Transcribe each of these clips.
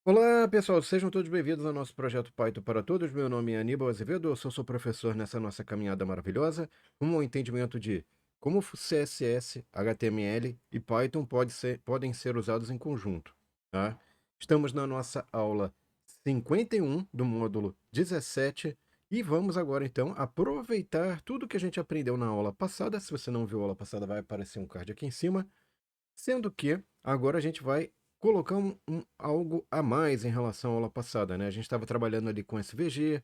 Olá, pessoal, sejam todos bem-vindos ao nosso projeto Python para Todos. Meu nome é Aníbal Azevedo, eu sou seu professor nessa nossa caminhada maravilhosa, rumo ao entendimento de como CSS, HTML e Python podem ser usados em conjunto, tá? Estamos na nossa aula 51 do módulo 17 e vamos agora, então, aproveitar tudo que a gente aprendeu na aula passada. Se você não viu a aula passada, vai aparecer um card aqui em cima. Sendo que agora a gente vai colocar algo a mais em relação à aula passada, né? A gente estava trabalhando ali com SVG,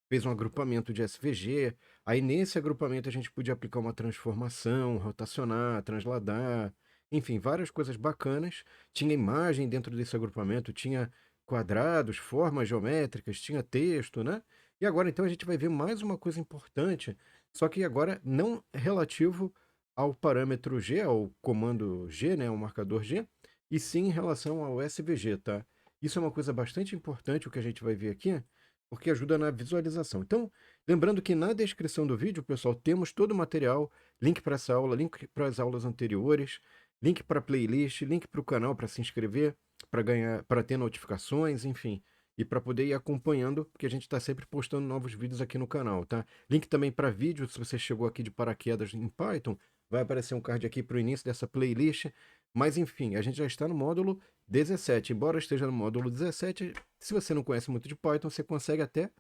fez um agrupamento de SVG, aí nesse agrupamento a gente podia aplicar uma transformação, rotacionar, transladar, enfim, várias coisas bacanas. Tinha imagem dentro desse agrupamento, tinha quadrados, formas geométricas, tinha texto, né? E agora então a gente vai ver mais uma coisa importante, só que agora não relativo ao parâmetro G, ao comando G, né, ao marcador G, e sim em relação ao SVG, tá? Isso é uma coisa bastante importante, o que a gente vai ver aqui, porque ajuda na visualização. Então, lembrando que na descrição do vídeo, pessoal, temos todo o material, link para essa aula, link para as aulas anteriores, link para a playlist, link para o canal para se inscrever, para ganhar, para ter notificações, enfim, e para poder ir acompanhando, porque a gente está sempre postando novos vídeos aqui no canal, tá? Link também para vídeo, se você chegou aqui de paraquedas em Python, vai aparecer um card aqui para o início dessa playlist. Mas enfim, a gente já está no módulo 17. Embora esteja no módulo 17, se você não conhece muito de Python, você consegue até,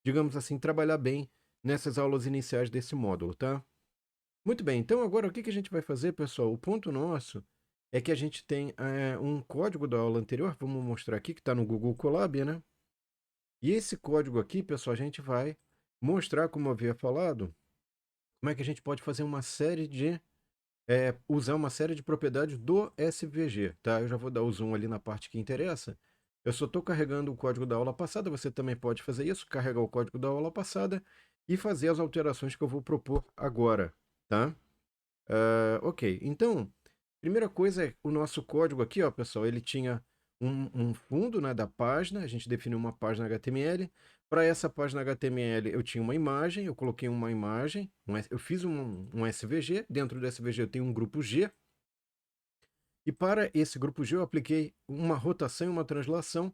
digamos assim, trabalhar bem nessas aulas iniciais desse módulo, tá? Muito bem, então agora o que a gente vai fazer, pessoal? O ponto nosso é que a gente tem um código da aula anterior, vamos mostrar aqui, que está no Google Colab, né? E esse código aqui, pessoal, a gente vai mostrar, como eu havia falado, como é que a gente pode fazer uma série de usar uma série de propriedades do SVG, tá? Eu já vou dar o zoom ali na parte que interessa. Eu só estou carregando o código da aula passada, você também pode fazer isso, carregar o código da aula passada e fazer as alterações que eu vou propor agora, tá? Ok, então, primeira coisa é o nosso código aqui, ó, pessoal, ele tinha um fundo, né, da página, a gente definiu uma página HTML. Para essa página HTML eu tinha uma imagem, eu coloquei uma imagem, eu fiz um SVG, dentro do SVG eu tenho um grupo G, e para esse grupo G eu apliquei uma rotação e uma translação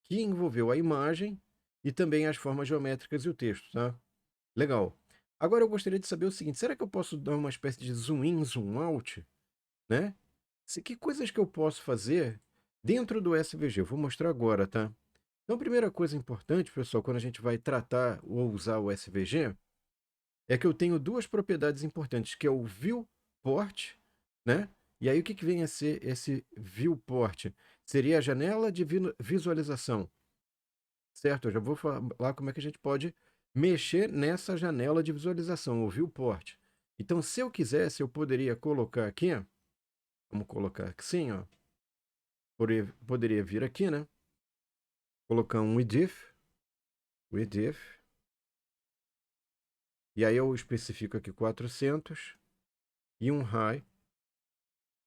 que envolveu a imagem e também as formas geométricas e o texto, tá? Legal. Agora eu gostaria de saber o seguinte, será que eu posso dar uma espécie de zoom in, zoom out, né? Que coisas que eu posso fazer dentro do SVG? Eu vou mostrar agora, tá? Então, a primeira coisa importante, pessoal, quando a gente vai tratar ou usar o SVG, é que eu tenho duas propriedades importantes, que é o viewport, né? E aí, o que vem a ser esse viewport? Seria a janela de visualização, certo? Eu já vou falar como é que a gente pode mexer nessa janela de visualização, o viewport. Então, se eu quisesse, eu poderia colocar aqui, vamos colocar assim, ó. Poderia vir aqui, né? Colocar um width, e aí eu especifico aqui 400 e um high.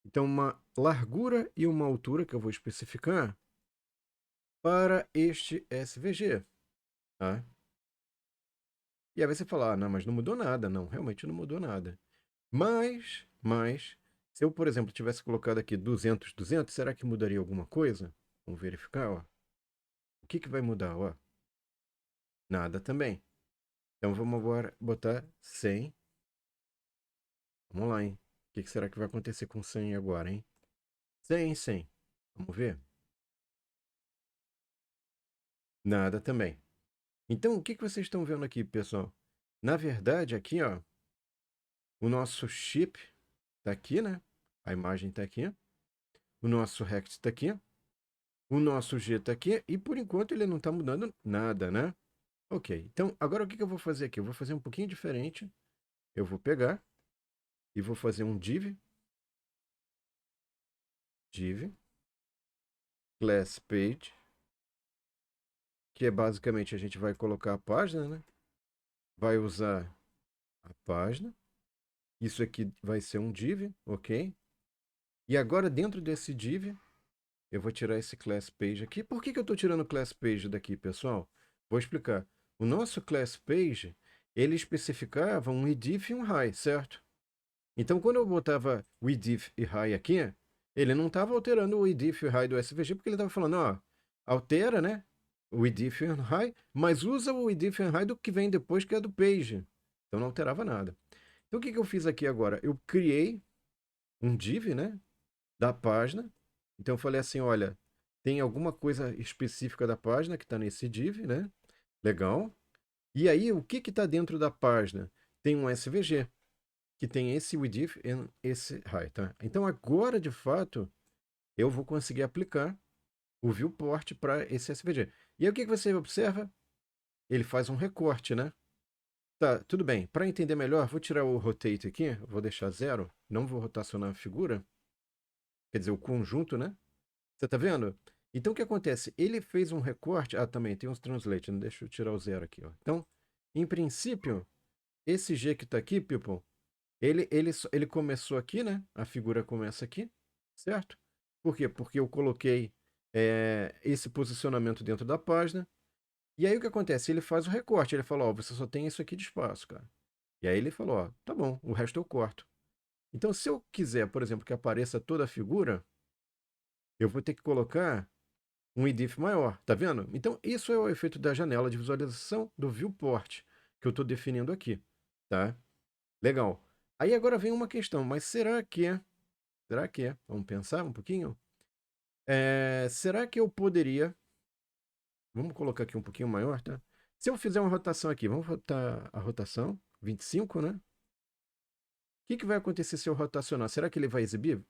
Então, uma largura e uma altura que eu vou especificar para este SVG, tá? E aí você fala, ah, não, mas não mudou nada. Não, realmente não mudou nada. Mas, se eu, por exemplo, tivesse colocado aqui 200, 200, será que mudaria alguma coisa? Vamos verificar, ó. O que vai mudar, ó? Nada também. Então, vamos agora botar 100. Vamos lá, hein? O que será que vai acontecer com 100 agora, hein? 100, 100. Vamos ver? Nada também. Então, o que vocês estão vendo aqui, pessoal? Na verdade, aqui, ó, o nosso chip está aqui, né? A imagem está aqui. O nosso Rect está aqui. O nosso G está aqui. E, por enquanto, ele não está mudando nada, né? Ok. Então, agora o que eu vou fazer aqui? Eu vou fazer um pouquinho diferente. Eu vou pegar e vou fazer um div, class page, que é basicamente a gente vai colocar a página, né? Vai usar a página. Isso aqui vai ser um div, ok? E agora dentro desse div, eu vou tirar esse class page aqui. Por que eu estou tirando o class page daqui, pessoal? Vou explicar. O nosso class page, ele especificava um idif e um high, certo? Então, quando eu botava o idif e high aqui, ele não estava alterando o idif e high do SVG, porque ele estava falando, ó, altera, né? O width and high, mas usa o width and high do que vem depois, que é do page. Então não alterava nada. Então o que eu fiz aqui agora? Eu criei um div, né? Da página. Então eu falei assim, olha, tem alguma coisa específica da página que está nesse div, né? Legal. E aí, o que está dentro da página? Tem um SVG, que tem esse width e esse height, tá? Então agora, de fato, eu vou conseguir aplicar o viewport para esse SVG. E aí o que você observa? Ele faz um recorte, né? Tá, tudo bem. Para entender melhor, vou tirar o rotate aqui, vou deixar 0, não vou rotacionar a figura, quer dizer, o conjunto, né? Você tá vendo? Então o que acontece? Ele fez um recorte. Ah, também tem uns translate, deixa eu tirar o 0 aqui, ó. Então, em princípio, esse G que está aqui, people, ele começou aqui, né? A figura começa aqui, certo? Por quê? Porque eu coloquei esse posicionamento dentro da página. E aí o que acontece? Ele faz o recorte. Ele fala, ó, você só tem isso aqui de espaço, cara. E aí ele falou, ó, tá bom, o resto eu corto. Então, se eu quiser, por exemplo, que apareça toda a figura, eu vou ter que colocar um IDIF maior, tá vendo? Então, isso é o efeito da janela de visualização do viewport que eu estou definindo aqui, tá? Legal. Aí agora vem uma questão, mas será que é? Vamos pensar um pouquinho? Será que eu poderia, vamos colocar aqui um pouquinho maior, tá? Se eu fizer uma rotação aqui, vamos rotar a rotação, 25, né? O que vai acontecer se eu rotacionar? Será que ele vai exibir?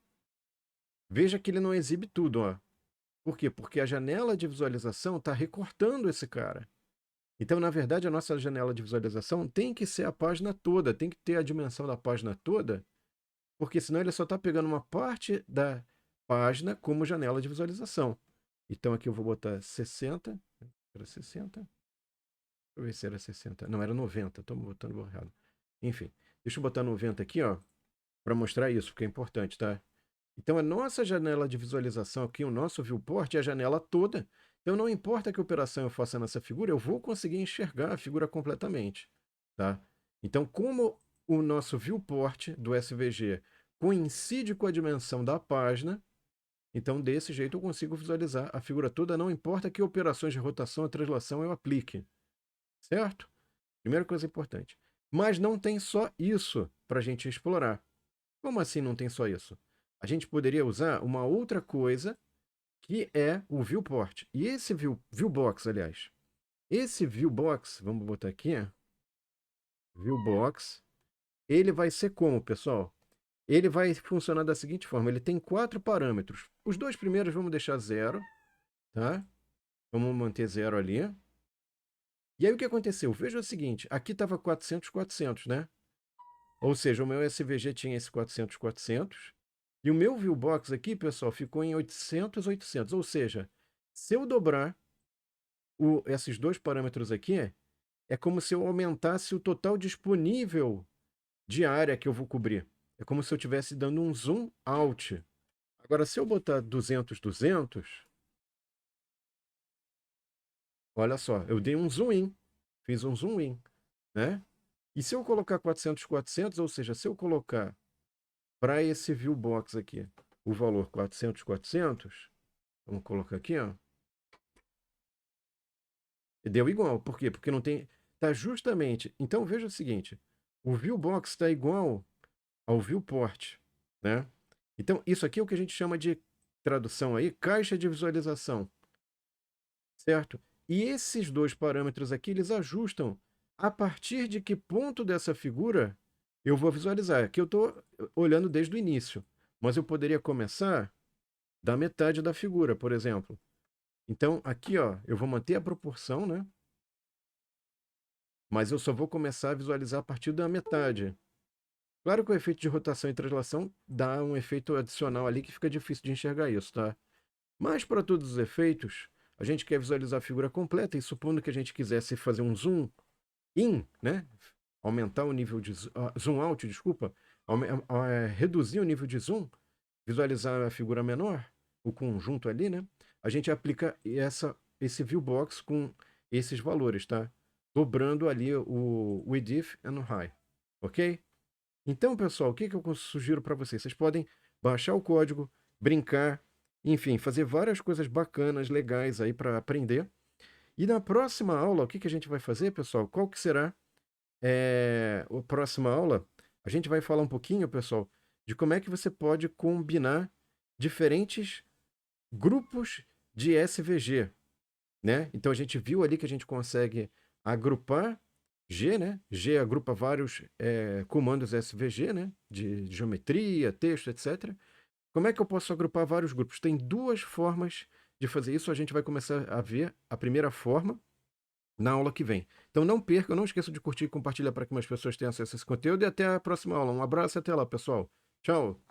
Veja que ele não exibe tudo, ó. Por quê? Porque a janela de visualização está recortando esse cara. Então, na verdade, a nossa janela de visualização tem que ser a página toda, tem que ter a dimensão da página toda, porque senão ele só está pegando uma parte da página como janela de visualização. Então aqui eu vou botar 60, era 60? Deixa eu ver se era 60. Não, era 90, estou botando errado. Enfim, deixa eu botar 90 aqui, ó, para mostrar isso, porque é importante, tá? Então a nossa janela de visualização aqui, o nosso viewport, é a janela toda. Então não importa que operação eu faça nessa figura, eu vou conseguir enxergar a figura completamente, tá? Então como o nosso viewport do SVG coincide com a dimensão da página, então desse jeito eu consigo visualizar a figura toda, não importa que operações de rotação ou translação eu aplique, certo? Primeira coisa importante. Mas não tem só isso para a gente explorar. Como assim não tem só isso? A gente poderia usar uma outra coisa que é o viewport. E esse viewbox, aliás, esse viewbox, vamos botar aqui, viewbox, ele vai ser como, pessoal? Ele vai funcionar da seguinte forma: ele tem 4 parâmetros. Os dois primeiros vamos deixar 0, tá? Vamos manter 0 ali. E aí o que aconteceu? Veja o seguinte: aqui estava 400, 400, né? Ou seja, o meu SVG tinha esse 400, 400. E o meu viewbox aqui, pessoal, ficou em 800, 800. Ou seja, se eu dobrar esses dois parâmetros aqui, é como se eu aumentasse o total disponível de área que eu vou cobrir. É como se eu estivesse dando um zoom out. Agora, se eu botar 200, 200, olha só, eu dei um zoom in. Fiz um zoom in, né? E se eu colocar 400, 400, ou seja, se eu colocar para esse viewbox aqui o valor 400, 400, vamos colocar aqui, ó. Deu igual. Por quê? Porque não tem. Tá justamente. Então veja o seguinte: o viewbox está igual ao viewport, né? Então isso aqui é o que a gente chama de tradução aí, caixa de visualização, certo? E esses dois parâmetros aqui, eles ajustam a partir de que ponto dessa figura eu vou visualizar. Aqui eu estou olhando desde o início, mas eu poderia começar da metade da figura, por exemplo. Então aqui, ó, eu vou manter a proporção, né? Mas eu só vou começar a visualizar a partir da metade. Claro que o efeito de rotação e translação dá um efeito adicional ali que fica difícil de enxergar isso, tá? Mas para todos os efeitos, a gente quer visualizar a figura completa e supondo que a gente quisesse fazer um zoom in, né? Aumentar o nível de zoom out, desculpa, reduzir o nível de zoom, visualizar a figura menor, o conjunto ali, né? A gente aplica esse viewbox com esses valores, tá? Dobrando ali o width and high, ok? Então, pessoal, o que eu sugiro para vocês? Vocês podem baixar o código, brincar, Enfim, fazer várias coisas bacanas, legais aí para aprender. E na próxima aula, o que que a gente vai fazer, pessoal? Qual que será a próxima aula? A gente vai falar um pouquinho, pessoal, de como é que você pode combinar diferentes grupos de SVG, né? Então a gente viu ali que a gente consegue agrupar G, né? G agrupa vários comandos SVG, né? De geometria, texto, etc. Como é que eu posso agrupar vários grupos? Tem duas formas de fazer isso. A gente vai começar a ver a primeira forma na aula que vem. Então não perca, não esqueça de curtir e compartilhar para que mais pessoas tenham acesso a esse conteúdo. E até a próxima aula. Um abraço e até lá, pessoal. Tchau!